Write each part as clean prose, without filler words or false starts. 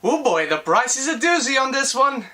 Oh boy, the price is a doozy on this one.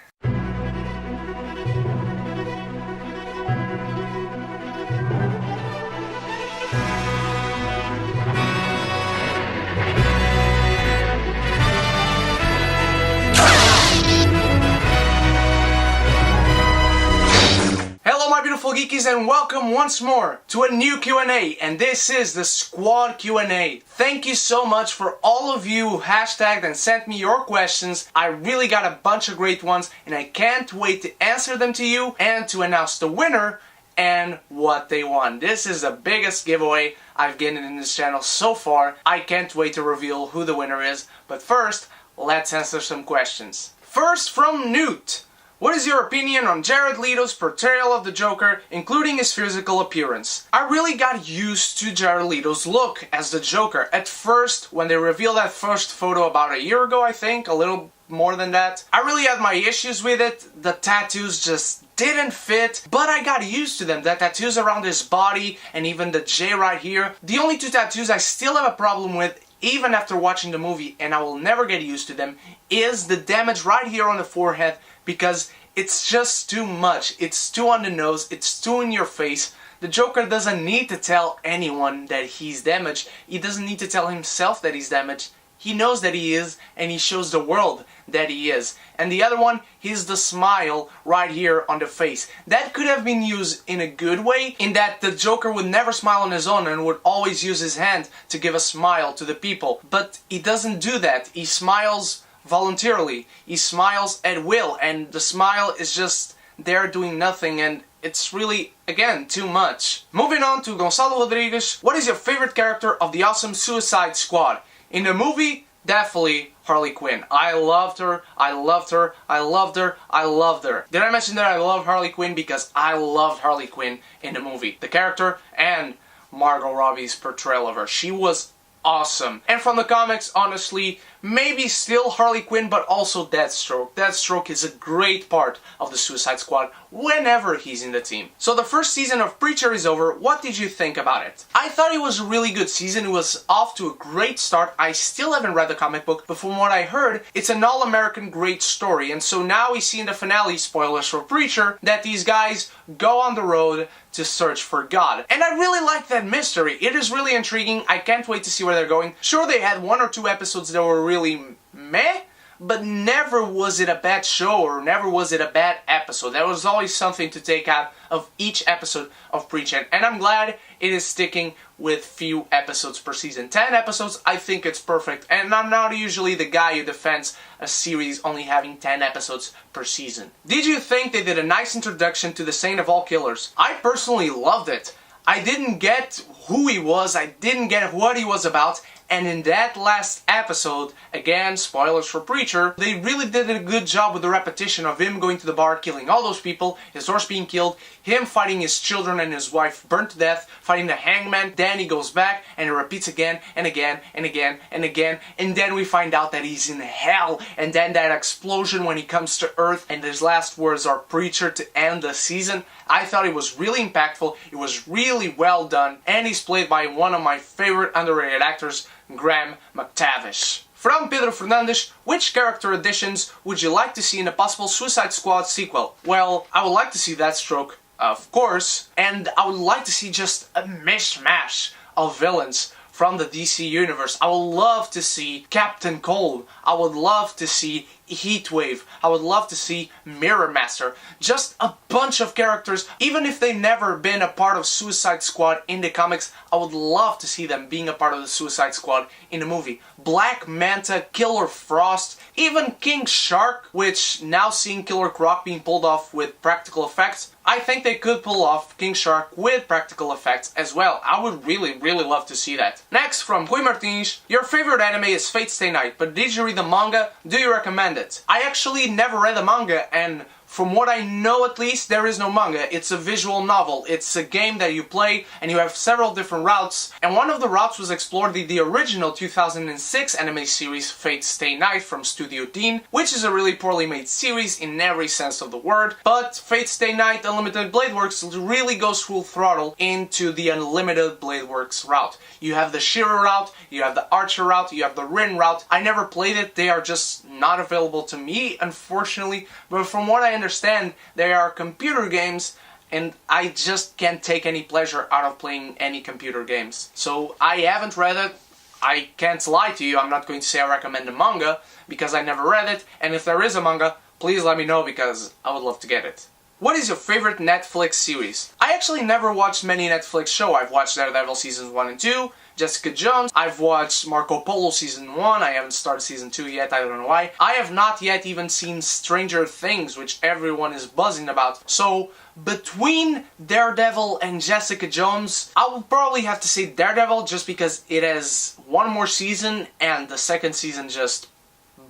Beautiful geekies, and welcome once more to a new Q&A, and this is the Squad Q&A. Thank you so much for all of you who hashtagged and sent me your questions. I really got a bunch of great ones, and I can't wait to answer them to you and to announce the winner and what they won. This is the biggest giveaway I've given in this channel so far. I can't wait to reveal who the winner is, but first, let's answer some questions. First from Newt. What is your opinion on Jared Leto's portrayal of the Joker, including his physical appearance? I really got used to Jared Leto's look as the Joker. At first, when they revealed that first photo about a year ago, I think, a little more than that, I really had my issues with it. The tattoos just didn't fit, but I got used to them. The tattoos around his body and even the J right here. The only two tattoos I still have a problem with, even after watching the movie, and I will never get used to them, is the damage right here on the forehead, because it's just too much. It's too on the nose, it's too in your face. The Joker doesn't need to tell anyone that he's damaged. He doesn't need to tell himself that he's damaged. He knows that he is, and he shows the world that he is. And the other one is the smile right here on the face. That could have been used in a good way, in that the Joker would never smile on his own and would always use his hand to give a smile to the people. But he doesn't do that. He smiles voluntarily. He smiles at will, and the smile is just there doing nothing, and it's really, again, too much. Moving on to Gonzalo Rodriguez. What is your favorite character of the awesome Suicide Squad? In the movie, definitely Harley Quinn. I loved her, I loved her, I loved her, I loved her. Did I mention that I love Harley Quinn? Because I loved Harley Quinn in the movie. The character and Margot Robbie's portrayal of her. She was awesome. And from the comics, honestly, maybe still Harley Quinn, but also Deathstroke. Deathstroke is a great part of the Suicide Squad whenever he's in the team. So the first season of Preacher is over. What did you think about it? I thought it was a really good season. It was off to a great start. I still haven't read the comic book, but from what I heard, it's an all-American great story. And so now we see in the finale, spoilers for Preacher, that these guys go on the road to search for God. And I really like that mystery. It is really intriguing. I can't wait to see where they're going. Sure, they had one or two episodes that were really meh, but never was it a bad show or never was it a bad episode. There was always something to take out of each episode of Preacher, and I'm glad it is sticking with few episodes per season. 10 episodes, I think it's perfect, and I'm not usually the guy who defends a series only having 10 episodes per season. Did you think they did a nice introduction to the Saint of all killers? I personally loved it. I didn't get who he was, I didn't get what he was about, and in that last episode, again, spoilers for Preacher, they really did a good job with the repetition of him going to the bar, killing all those people, his horse being killed, him fighting his children and his wife burnt to death, fighting the hangman, then he goes back and it repeats again and again and again and again, and then we find out that he's in hell, and then that explosion when he comes to Earth, and his last words are Preacher to end the season. I thought it was really impactful, it was really well done, and he's played by one of my favorite underrated actors, Graham McTavish. From Pedro Fernandes, which character additions would you like to see in a possible Suicide Squad sequel? Well, I would like to see Deathstroke, of course, and I would like to see just a mishmash of villains from the DC universe. I would love to see Captain Cold. I would love to see Heatwave. I would love to see Mirror Master. Just a bunch of characters. Even if they've never been a part of Suicide Squad in the comics, I would love to see them being a part of the Suicide Squad in the movie. Black Manta, Killer Frost, even King Shark, which now seeing Killer Croc being pulled off with practical effects, I think they could pull off King Shark with practical effects as well. I would really love to see that. Next, from Rui Martins, your favorite anime is Fate Stay Night, but did you read the manga? Do you recommend it? I actually never read the manga, and from what I know at least, there is no manga. It's a visual novel. It's a game that you play and you have several different routes. And one of the routes was explored in the original 2006 anime series Fate Stay Night from Studio Dean, which is a really poorly made series in every sense of the word. But Fate Stay Night Unlimited Blade Works really goes full throttle into the Unlimited Blade Works route. You have the Shira route, you have the Archer route, you have the Rin route. I never played it. They are just not available to me, unfortunately. But from what I understand, they are computer games, and I just can't take any pleasure out of playing any computer games. So I haven't read it. I can't lie to you. I'm not going to say I recommend the manga because I never read it. And if there is a manga, please let me know because I would love to get it. What is your favorite Netflix series? I actually never watched many Netflix shows. I've watched Daredevil seasons 1 and 2, Jessica Jones, I've watched Marco Polo season 1, I haven't started season 2 yet, I don't know why. I have not yet even seen Stranger Things, which everyone is buzzing about. So, between Daredevil and Jessica Jones, I would probably have to say Daredevil just because it has one more season and the second season just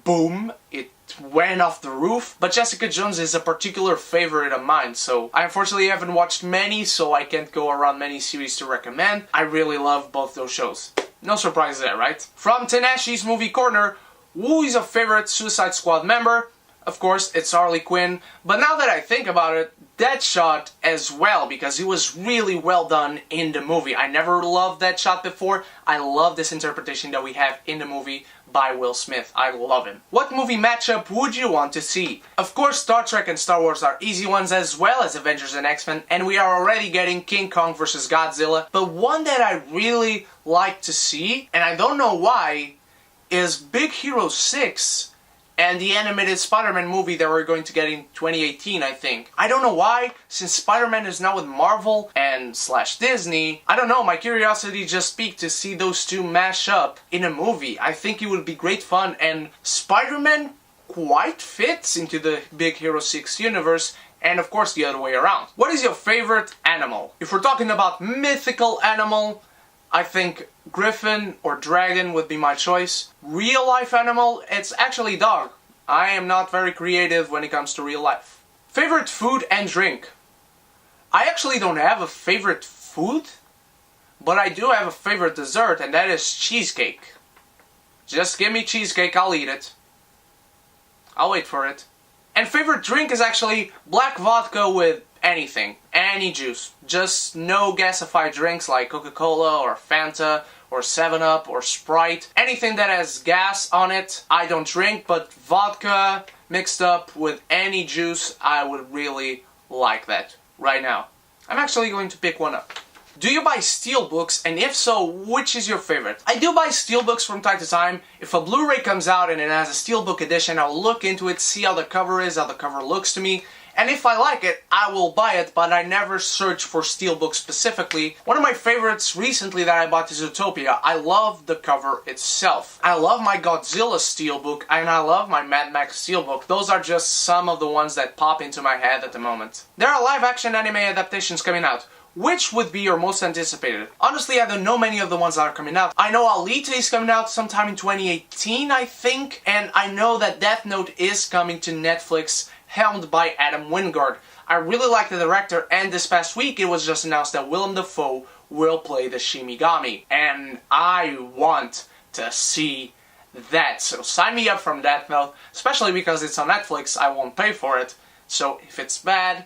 boom, it went off the roof. But Jessica Jones is a particular favorite of mine, so I unfortunately haven't watched many, so I can't go around many series to recommend. I really love both those shows. No surprise there, right? From Tenashi's Movie Corner, who is your favorite Suicide Squad member? Of course, it's Harley Quinn, but now that I think about it, Deadshot as well, because he was really well done in the movie. I never loved Deadshot before. I love this interpretation that we have in the movie by Will Smith. I love him. What movie matchup would you want to see? Of course, Star Trek and Star Wars are easy ones, as well as Avengers and X-Men, and we are already getting King Kong vs. Godzilla. But one that I really like to see, and I don't know why, is Big Hero 6 and the animated Spider-Man movie that we're going to get in 2018, I think. I don't know why, since Spider-Man is now with Marvel and / Disney, I don't know, my curiosity just piqued to see those two mash up in a movie. I think it would be great fun, and Spider-Man quite fits into the Big Hero 6 universe, and of course the other way around. What is your favorite animal? If we're talking about mythical animal, I think griffin or dragon would be my choice. Real life animal, it's actually dog. I am not very creative when it comes to real life. Favorite food and drink? I actually don't have a favorite food, but I do have a favorite dessert, and that is cheesecake. Just give me cheesecake, I'll eat it. I'll wait for it. And favorite drink is actually black vodka with anything, any juice. Just no gasified drinks like Coca-Cola or Fanta or 7-Up or Sprite. Anything that has gas on it, I don't drink, but vodka mixed up with any juice, I would really like that right now. I'm actually going to pick one up. Do you buy Steelbooks, and if so, which is your favorite? I do buy Steelbooks from time to time. If a Blu-ray comes out and it has a Steelbook edition, I'll look into it, see how the cover is, how the cover looks to me. And if I like it, I will buy it, but I never search for Steelbook specifically. One of my favorites recently that I bought is Zootopia. I love the cover itself. I love my Godzilla Steelbook, and I love my Mad Max Steelbook. Those are just some of the ones that pop into my head at the moment. There are live-action anime adaptations coming out. Which would be your most anticipated? Honestly, I don't know many of the ones that are coming out. I know Alita is coming out sometime in 2018, I think, and I know that Death Note is coming to Netflix, helmed by Adam Wingard. I really like the director, and this past week it was just announced that Willem Dafoe will play the Shinigami, and I want to see that. So sign me up from Death Note, especially because it's on Netflix. I won't pay for it, so if it's bad,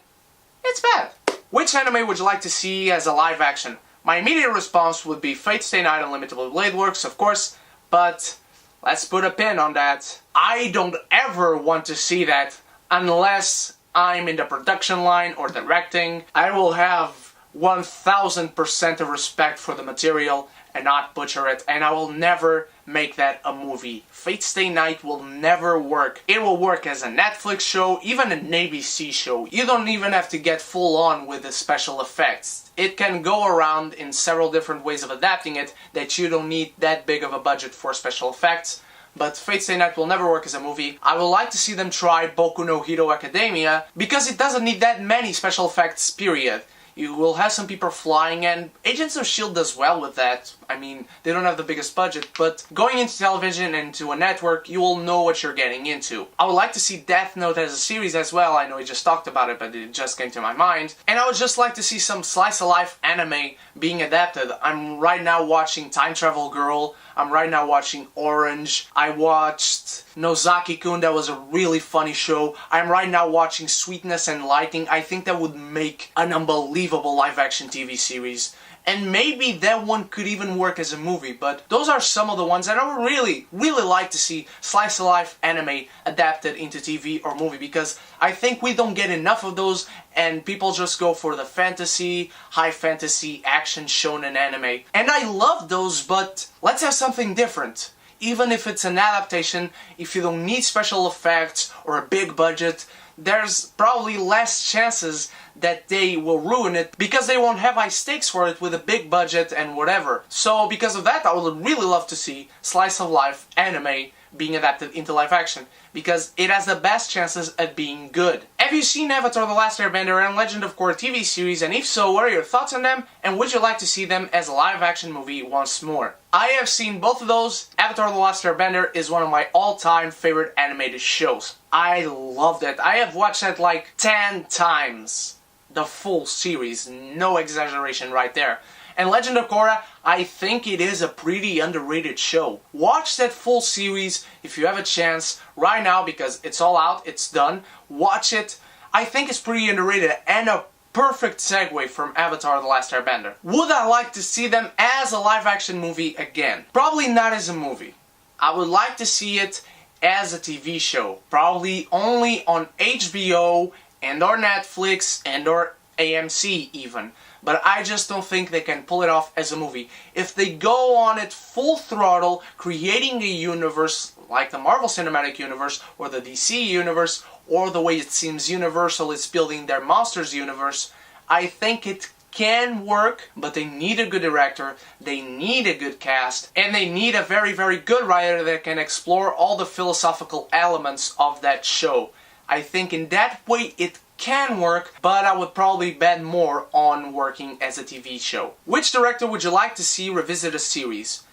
it's bad. Which anime would you like to see as a live action? My immediate response would be Fate Stay Night Unlimited Blade Works, of course, but let's put a pin on that. I don't ever want to see that unless I'm in the production line or directing. I will have 1000% of respect for the material and not butcher it, and I will never make that a movie. Fate Stay Night will never work. It will work as a Netflix show, even an ABC show. You don't even have to get full on with the special effects. It can go around in several different ways of adapting it that you don't need that big of a budget for special effects. But Fate Stay Night will never work as a movie. I would like to see them try Boku no Hero Academia, because it doesn't need that many special effects, period. You will have some people flying, and Agents of S.H.I.E.L.D. does well with that. I mean, they don't have the biggest budget, but going into television and to a network, you will know what you're getting into. I would like to see Death Note as a series as well. I know we just talked about it, but it just came to my mind. And I would just like to see some slice of life anime being adapted. I'm right now watching Time Travel Girl. I'm right now watching Orange. I watched Nozaki-kun, that was a really funny show. I'm right now watching Sweetness and Lighting. I think that would make an unbelievable live-action TV series. And maybe that one could even work as a movie, but those are some of the ones that I would really like to see slice of life anime adapted into TV or movie, because I think we don't get enough of those and people just go for the fantasy, high fantasy, action shonen anime. And I love those, but let's have something different. Even if it's an adaptation, if you don't need special effects or a big budget, there's probably less chances that they will ruin it because they won't have high stakes for it with a big budget and whatever. So because of that, I would really love to see slice of life anime being adapted into live action, because it has the best chances at being good. Have you seen Avatar: The Last Airbender and Legend of Korra TV series, and if so, what are your thoughts on them, and would you like to see them as a live action movie once more? I have seen both of those. Avatar: The Last Airbender is one of my all-time favorite animated shows. I loved it. I have watched it like 10 times. The full series, no exaggeration right there. And Legend of Korra, I think it is a pretty underrated show. Watch that full series if you have a chance right now, because it's all out, it's done. Watch it. I think it's pretty underrated and a perfect segue from Avatar: The Last Airbender. Would I like to see them as a live action movie again? Probably not as a movie. I would like to see it as a TV show. Probably only on HBO and or Netflix and or AMC even. But I just don't think they can pull it off as a movie. If they go on it full throttle, creating a universe like the Marvel Cinematic Universe or the DC Universe, or the way it seems Universal is building their Monsters universe, I think it can work, but they need a good director, they need a good cast, and they need a very good writer that can explore all the philosophical elements of that show. I think in that way it can work, but I would probably bet more on working as a TV show. Which director would you like to see revisit a series?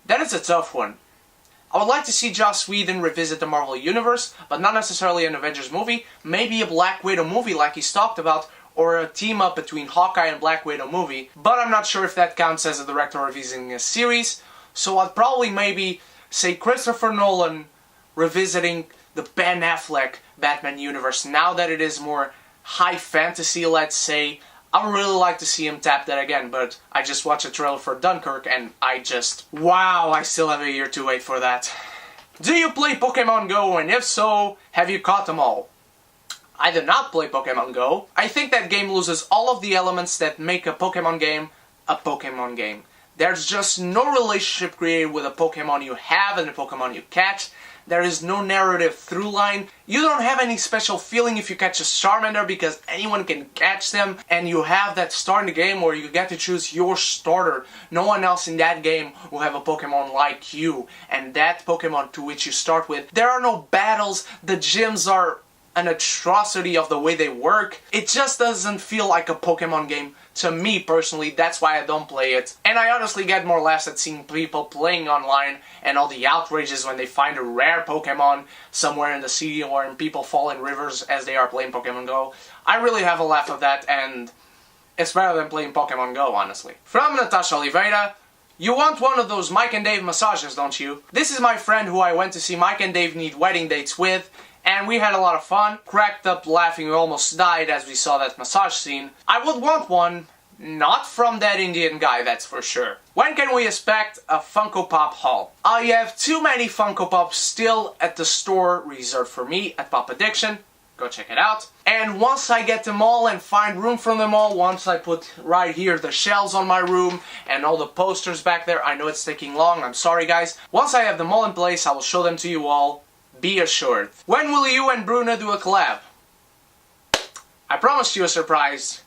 That is a tough one. I would like to see Joss Whedon revisit the Marvel Universe, but not necessarily an Avengers movie. Maybe a Black Widow movie like he's talked about, or a team-up between Hawkeye and Black Widow movie. But I'm not sure if that counts as a director revisiting a series, so I'd probably maybe say Christopher Nolan revisiting the Ben Affleck Batman universe. Now that it is more high fantasy, let's say, I would really like to see him tap that again, but I just watched a trailer for Dunkirk and wow, I still have a year to wait for that. Do you play Pokemon Go, and if so, have you caught them all? I did not play Pokemon Go. I think that game loses all of the elements that make a Pokemon game a Pokemon game. There's just no relationship created with a Pokemon you have and a Pokemon you catch. There is no narrative through line. You don't have any special feeling if you catch a Charmander because anyone can catch them, and you have that start in the game where you get to choose your starter. No one else in that game will have a Pokemon like you, and that Pokemon to which you start with. There are no battles, the gyms are an atrocity of the way they work. It just doesn't feel like a Pokemon game to me personally. That's why I don't play it. And I honestly get more laughs at seeing people playing online and all the outrages when they find a rare Pokemon somewhere in the city or when people fall in rivers as they are playing Pokemon Go. I really have a laugh at that, and it's better than playing Pokemon Go, honestly. From Natasha Oliveira: you want one of those Mike and Dave massages, don't you? This is my friend who I went to see Mike and Dave Need Wedding Dates with, and we had a lot of fun, cracked up laughing, we almost died as we saw that massage scene. I would want one, not from that Indian guy, that's for sure. When can we expect a Funko Pop haul? I have too many Funko Pops still at the store reserved for me at Pop Addiction. Go check it out. And once I get them all and find room for them all, once I put right here the shelves on my room and all the posters back there, I know it's taking long, I'm sorry guys. Once I have them all in place, I will show them to you all. Be assured. When will you and Bruna do a collab? I promised you a surprise.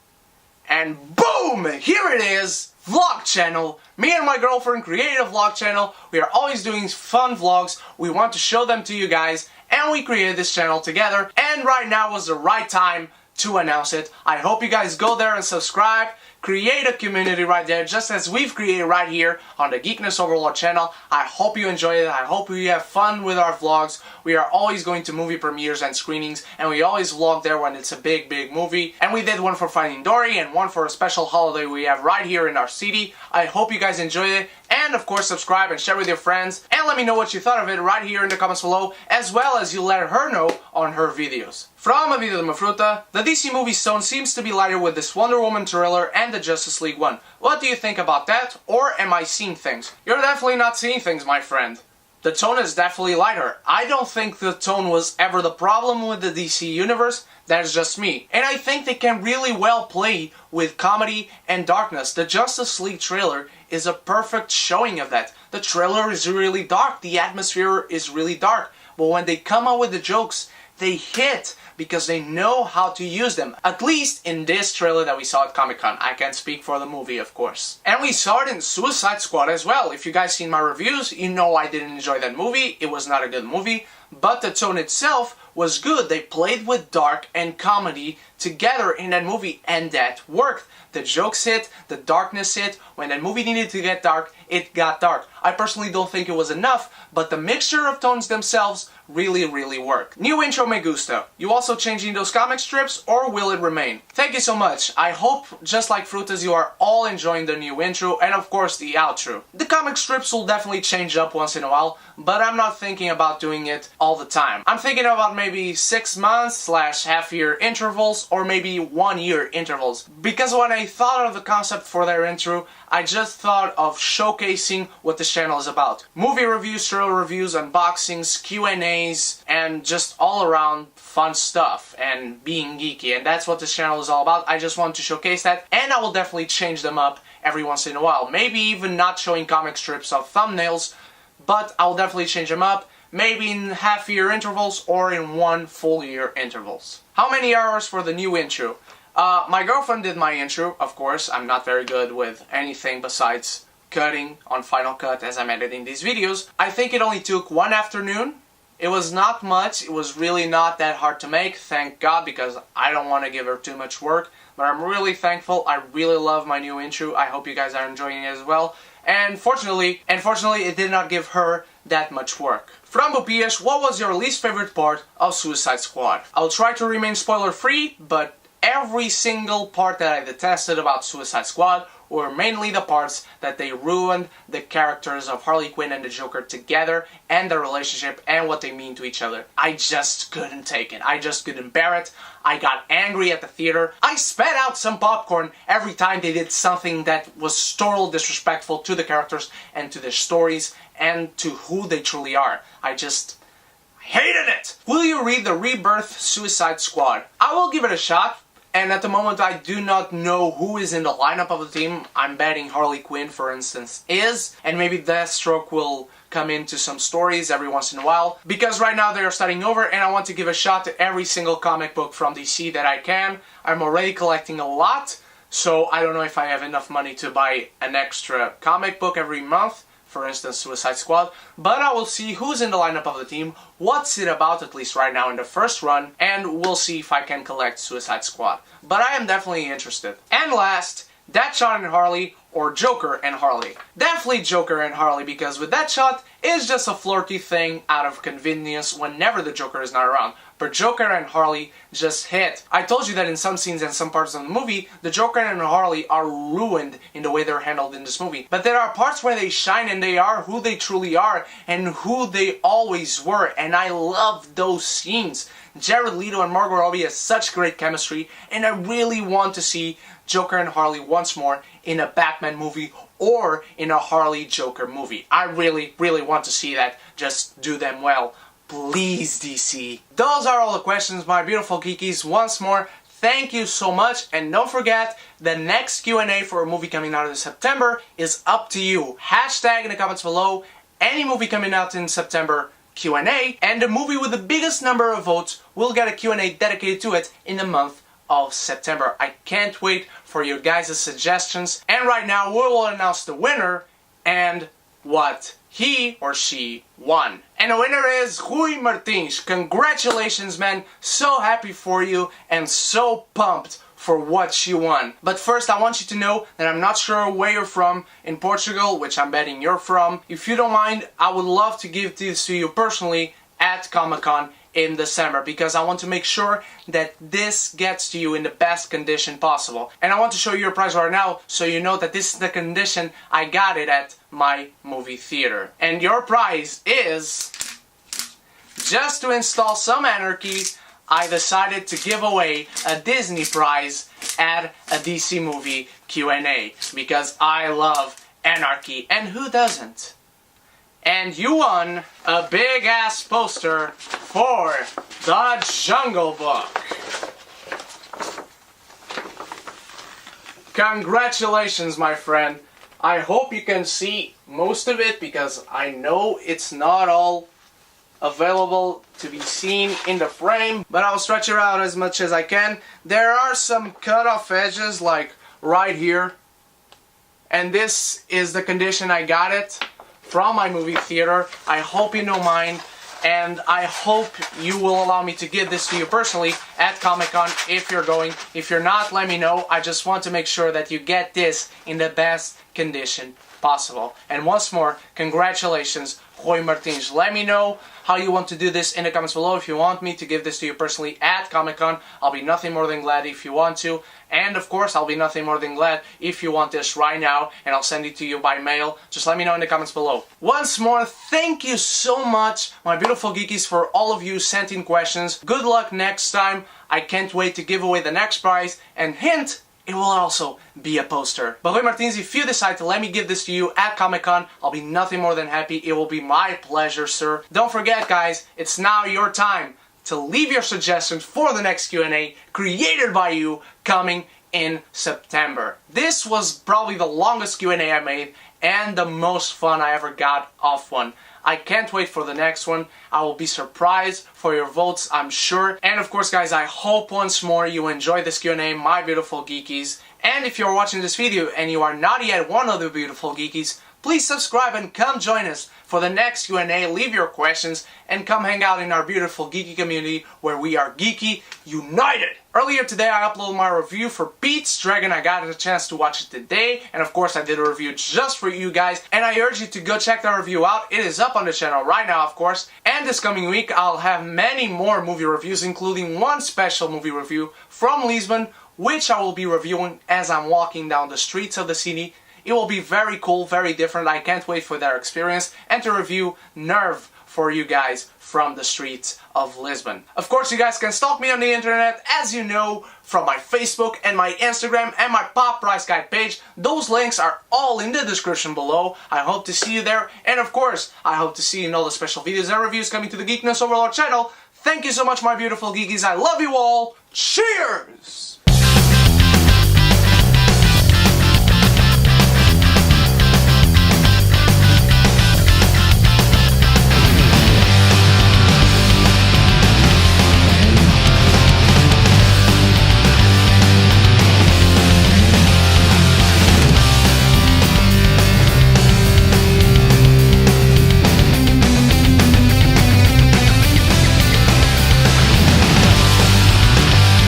And boom! Here it is! Vlog channel. Me and my girlfriend created a vlog channel. We are always doing fun vlogs. We want to show them to you guys. And we created this channel together. And right now was the right time to announce it. I hope you guys go there and subscribe. create a community right there, just as we've created right here on the Geekness Overlord channel. I hope you enjoy it. I hope you have fun with our vlogs. We are always going to movie premieres and screenings, and we always vlog there when it's a big movie. And we did one for Finding Dory and one for a special holiday we have right here in our city. I hope you guys enjoyed it, and of course subscribe and share with your friends, and let me know what you thought of it right here in the comments below, as well as you let her know on her videos. From a video de uma fruta, the DC movie tone seems to be lighter with this Wonder Woman thriller and the Justice League one. What do you think about that, or am I seeing things? You're definitely not seeing things, my friend. The tone is definitely lighter. I don't think the tone was ever the problem with the DC universe, that's just me. And I think they can really well play with comedy and darkness. The Justice League trailer is a perfect showing of that. The trailer is really dark, the atmosphere is really dark, but when they come out with the jokes, they hit because they know how to use them. At least in this trailer that we saw at Comic-Con. I can't speak for the movie, of course. And we saw it in Suicide Squad as well. If you guys seen my reviews, you know I didn't enjoy that movie. It was not a good movie, but the tone itself was good. They played with dark and comedy together in that movie, and that worked. The jokes hit, the darkness hit. When that movie needed to get dark, it got dark. I personally don't think it was enough, but the mixture of tones themselves really work. New intro me gusta. You also changing those comic strips, or will it remain? Thank you so much. I hope, just like Frutas, you are all enjoying the new intro and of course the outro. The comic strips will definitely change up once in a while, but I'm not thinking about doing it all the time. I'm thinking about maybe 6 months / half-year intervals, or maybe 1 year intervals. Because when I thought of the concept for their intro, I just thought of showcasing what this channel is about. Movie reviews, trailer reviews, unboxings, Q&As, and just all around fun stuff and being geeky, and that's what this channel is all about. I just want to showcase that, and I will definitely change them up every once in a while. Maybe even not showing comic strips of thumbnails, but I will definitely change them up. Maybe in half-year intervals or in 1 full year intervals. How many hours for the new intro? My girlfriend did my intro, of course. I'm not very good with anything besides cutting on Final Cut as I'm editing these videos. I think it only took 1 afternoon. It was not much. It was really not that hard to make, thank God, because I don't want to give her too much work. But I'm really thankful. I really love my new intro. I hope you guys are enjoying it as well. And fortunately, it did not give her that much work. From Bupias, what was your least favorite part of Suicide Squad? I'll try to remain spoiler free, but every single part that I detested about Suicide Squad were mainly the parts that they ruined the characters of Harley Quinn and the Joker together, and their relationship and what they mean to each other. I just couldn't take it. I just couldn't bear it. I got angry at the theater. I spat out some popcorn every time they did something that was totally disrespectful to the characters and to their stories and to who they truly are. I just hated it! Will you read the Rebirth Suicide Squad? I will give it a shot. And at the moment I do not know who is in the lineup of the team. I'm betting Harley Quinn, for instance, is. And maybe Deathstroke will come into some stories every once in a while. Because right now they are starting over, and I want to give a shot to every single comic book from DC that I can. I'm already collecting a lot, so I don't know if I have enough money to buy an extra comic book every month. For instance, Suicide Squad, but I will see who's in the lineup of the team, what's it about at least right now in the first run, and we'll see if I can collect Suicide Squad. But I am definitely interested. And last, Deadshot and Harley, or Joker and Harley. Definitely Joker and Harley, because with Deadshot, it's just a flirty thing out of convenience whenever the Joker is not around. But Joker and Harley just hit. I told you that in some scenes and some parts of the movie, the Joker and Harley are ruined in the way they're handled in this movie. But there are parts where they shine and they are who they truly are and who they always were, and I love those scenes. Jared Leto and Margot Robbie have such great chemistry, and I really want to see Joker and Harley once more in a Batman movie or in a Harley Joker movie. I really want to see that. Just do them well. Please, DC. Those are all the questions, my beautiful geekies. Once more, thank you so much, and don't forget, the next Q&A for a movie coming out in September is up to you. Hashtag in the comments below any movie coming out in September Q&A, and the movie with the biggest number of votes will get a Q&A dedicated to it in the month of September. I can't wait for your guys' suggestions, and right now we will announce the winner and what he or she won. And the winner is Rui Martins. Congratulations, man. So happy for you and so pumped for what you want. But first, I want you to know that I'm not sure where you're from in Portugal, which I'm betting you're from. If you don't mind, I would love to give this to you personally at Comic-Con in December, because I want to make sure that this gets to you in the best condition possible. And I want to show you your price right now so you know that this is the condition I got it at my movie theater. And your prize is, just to install some anarchy, I decided to give away a Disney prize at a DC movie Q&A, because I love anarchy, and who doesn't? And you won a big ass poster for the Jungle Book. Congratulations, my friend. I hope you can see most of it, because I know it's not all available to be seen in the frame, but I'll stretch it out as much as I can. There are some cut off edges like right here, and this is the condition I got it from my movie theater. I hope you don't mind, and I hope you will allow me to give this to you personally at Comic-Con if you're going. If you're not, let me know. I just want to make sure that you get this in the best condition possible. And once more, congratulations, Roy Martins. Let me know how you want to do this in the comments below. If you want me to give this to you personally at Comic-Con, I'll be nothing more than glad if you want to. And of course, I'll be nothing more than glad if you want this right now, and I'll send it to you by mail. Just let me know in the comments below. Once more, thank you so much, my beautiful geekies, for all of you sent in questions. Good luck next time. I can't wait to give away the next prize. And hint, it will also be a poster. But Roy Martins, if you decide to let me give this to you at Comic-Con, I'll be nothing more than happy. It will be my pleasure, sir. Don't forget, guys, it's now your time to leave your suggestions for the next Q&A created by you coming in September. This was probably the longest Q&A I made and the most fun I ever got off one. I can't wait for the next one. I will be surprised for your votes, I'm sure. And of course, guys, I hope once more you enjoyed this Q&A, my beautiful geekies. And if you're watching this video and you are not yet one of the beautiful geekies, please subscribe and come join us for the next Q&A. Leave your questions and come hang out in our beautiful geeky community where we are geeky united. Earlier today I uploaded my review for Pete's Dragon. I got a chance to watch it today, and of course I did a review just for you guys, and I urge you to go check that review out. It is up on the channel right now, of course, and this coming week I'll have many more movie reviews, including one special movie review from Lisbon, which I will be reviewing as I'm walking down the streets of the city. It will be very cool, very different. I can't wait for that experience and to review Nerve for you guys from the streets of Lisbon. Of course, you guys can stalk me on the internet, as you know, from my Facebook and my Instagram and my Pop Price Guide page. Those links are all in the description below. I hope to see you there. And of course, I hope to see you in all the special videos and reviews coming to the Geekness Overlord channel. Thank you so much, my beautiful geekies. I love you all. Cheers!